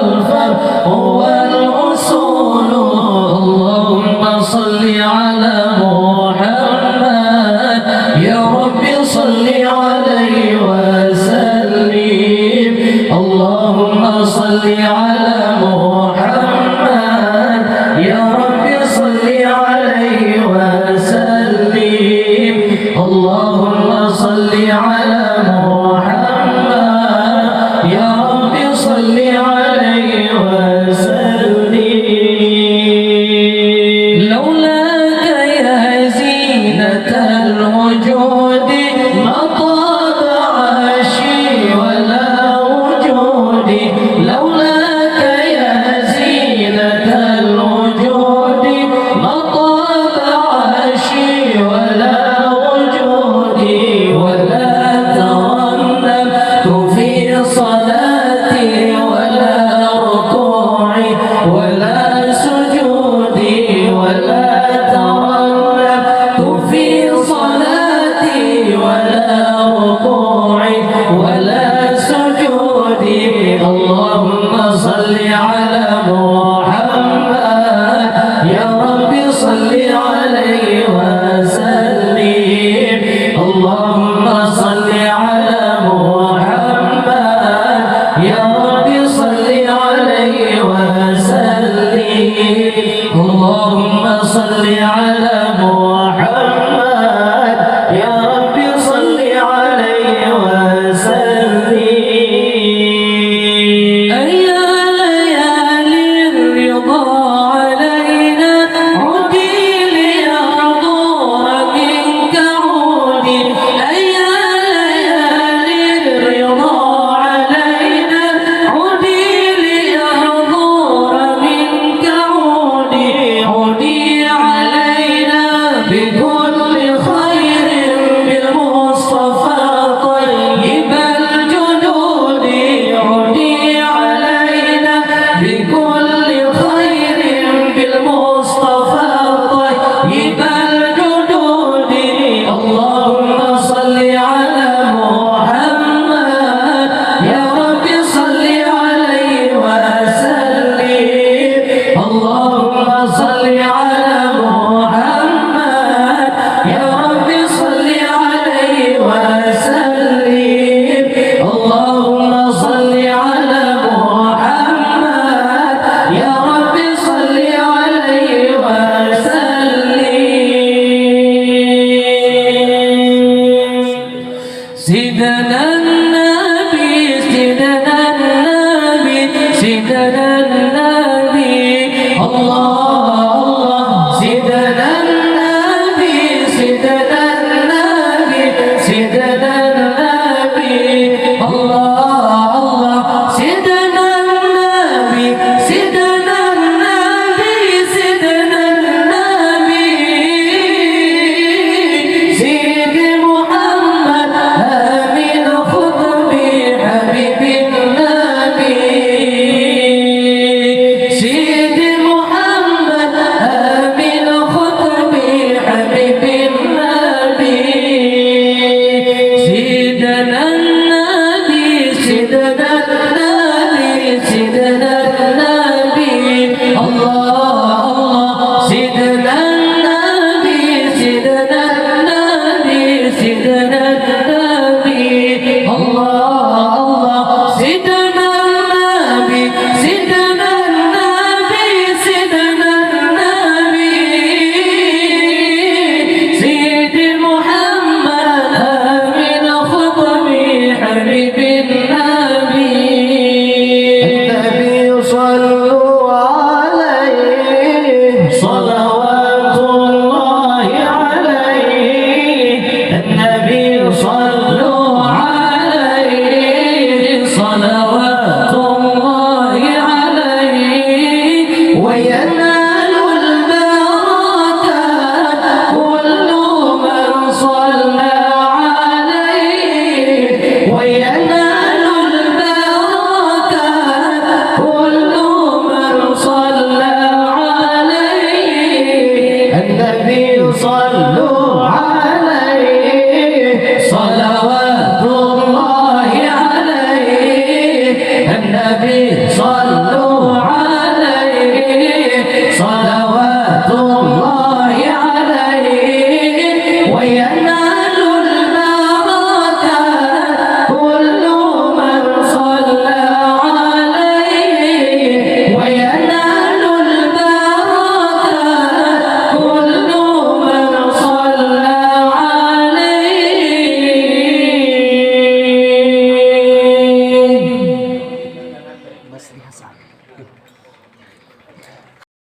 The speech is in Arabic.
الفرع والأصول. اللهم صل على محمد يا رب صل عليه وسلم. اللهم صل على محمد يا رب صل عليه وسلم. اللهم صل على محمد يا رب صل عليه وسلم. لولاك يا زينة الوجود ما طاب عاشي ولا وجودي. لولاك يا زينة الوجود ما طاب عاشي ولا وجودي. ولا ترنمت في صلاتي ولا ركوعي ولا سجودي. ولا ترنمت في صلاتي ولا ركوعي ولا سجودي. اللهم صل على محمد يا رب صل عليه وسلم. اللهم صل على محمد يا رب صل عليه وسلم. اللهم صل على محمد يا رب صل عليه وسلم. أيا ليالي الرضا علينا عودي ليحضر منك عودي. أيا ليالي الرضا علينا عودي ليحضر منك عودي. عودي علينا بكل خير بالمصطفى طيب الجدود. عودي علينا بكل خير بالمصطفى طيب الجدود. اللهم صل على محمد يا رب صل عليه وسلم. اللهم صل على محمد يا رب صل عليه وسلم. اللهم صل على محمد يا رب صل عليه وسلم. سيدنا النبي سيدنا النبي سيدنا النبي. الله